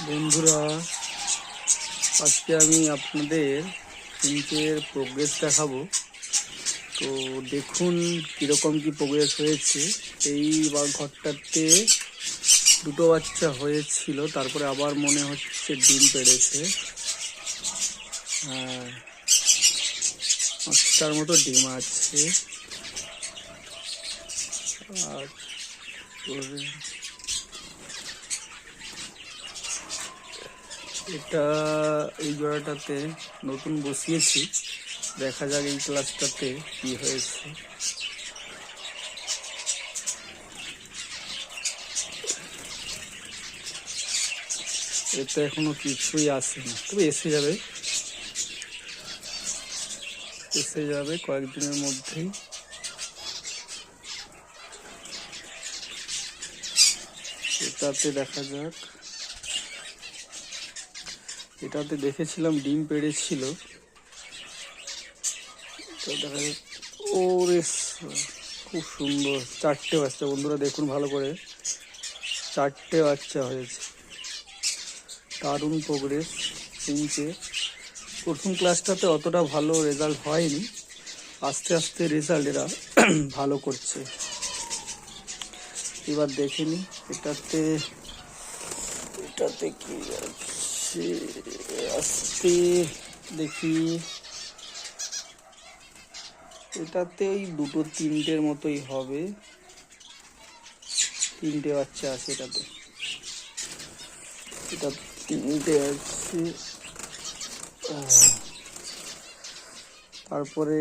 বন্ধুরা, আজকে আমি আপনাদের পিঙ্কের প্রোগ্রেস দেখাবো। তো দেখুন কীরকম কি প্রোগ্রেস হয়েছে। এই ঘরটাতে দুটো বাচ্চা হয়েছিল, তারপরে আবার মনে হচ্ছে ডিম পেড়েছে। হ্যাঁ, 5টার মতো ডিম আছে। আর এটা এই জোড়াটাতে নতুন বসিয়েছি, দেখা যাক এই ক্লাসটাতে কি হয়েছে। এতে এখনো কিছুই আসেনি, তবে এসে যাবে কয়েকদিনের মধ্যেই। এটাতে দেখা যাক। এটাতে দেখেছিলাম ডিম পেড়েছিল, দেখা যাক। ওরে খুব সুন্দর, 4টে বাচ্চা। বন্ধুরা দেখুন ভালো করে, 4টে বাচ্চা হয়েছে। দারুণ প্রোগ্রেস পিঙ্কে। প্রথম ক্লাসটাতে অতটা ভালো রেজাল্ট হয়নি, আস্তে আস্তে রেজাল্ট এরা ভালো করছে। এবার দেখেনি এটাতে কি আছে, আস্তে দেখি। এটাতে ওই 2-3টের মতোই হবে, 3টে বাচ্চা আছে এটাতে। এটা 3টে আছে। তারপরে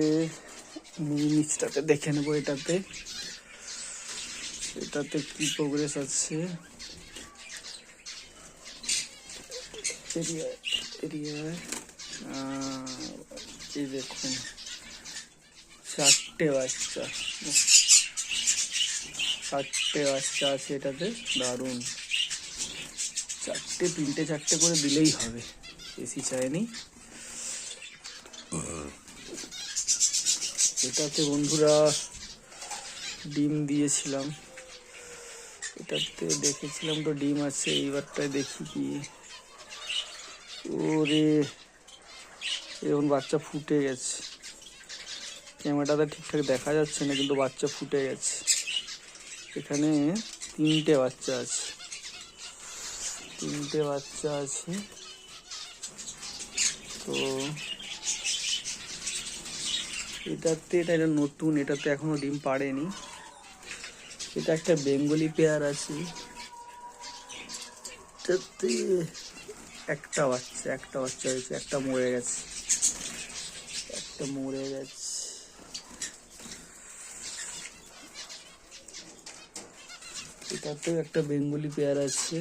নিচটাতে দেখে নেবো এটাতে কি প্রোগ্রেস আছে। এই দেখুন 4টে বাচ্চা আছে এটাতে। দারুণ, 3টে করে দিলেই হবে, বেশি চাইনি। এটাতে বন্ধুরা ডিম দিয়েছিলাম, এটাতে দেখেছিলাম তো ডিম আছে। এইবারটায় দেখি কি। ওরে এখন বাচ্চা ফুটে গেছে, ক্যামেরাতে ঠিকঠাক দেখা যাচ্ছে না, কিন্তু বাচ্চা ফুটে গেছে। এখানে 3টে বাচ্চা আছে, তো এটা নতুন, এটাতে এখনো ডিম পাড়েনি। এটা একটা বেঙ্গলি পেয়ার আছে, এটাতে একটা বাচ্চা হয়েছে, একটা মরে গেছে। এটাতেও একটা বেঙ্গলি পেয়ার আছে।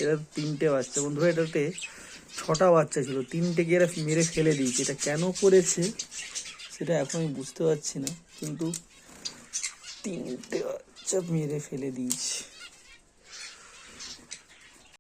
এরা 3টে বাচ্চা। বন্ধুরা এটাতে 6টা বাচ্চা ছিল, 3টেকে এরা মেরে ফেলে দিয়েছে। এটা কেন করেছে সেটা এখন আমি বুঝতে পারছি না, কিন্তু 3টে বাচ্চা মেরে ফেলে দিয়েছে।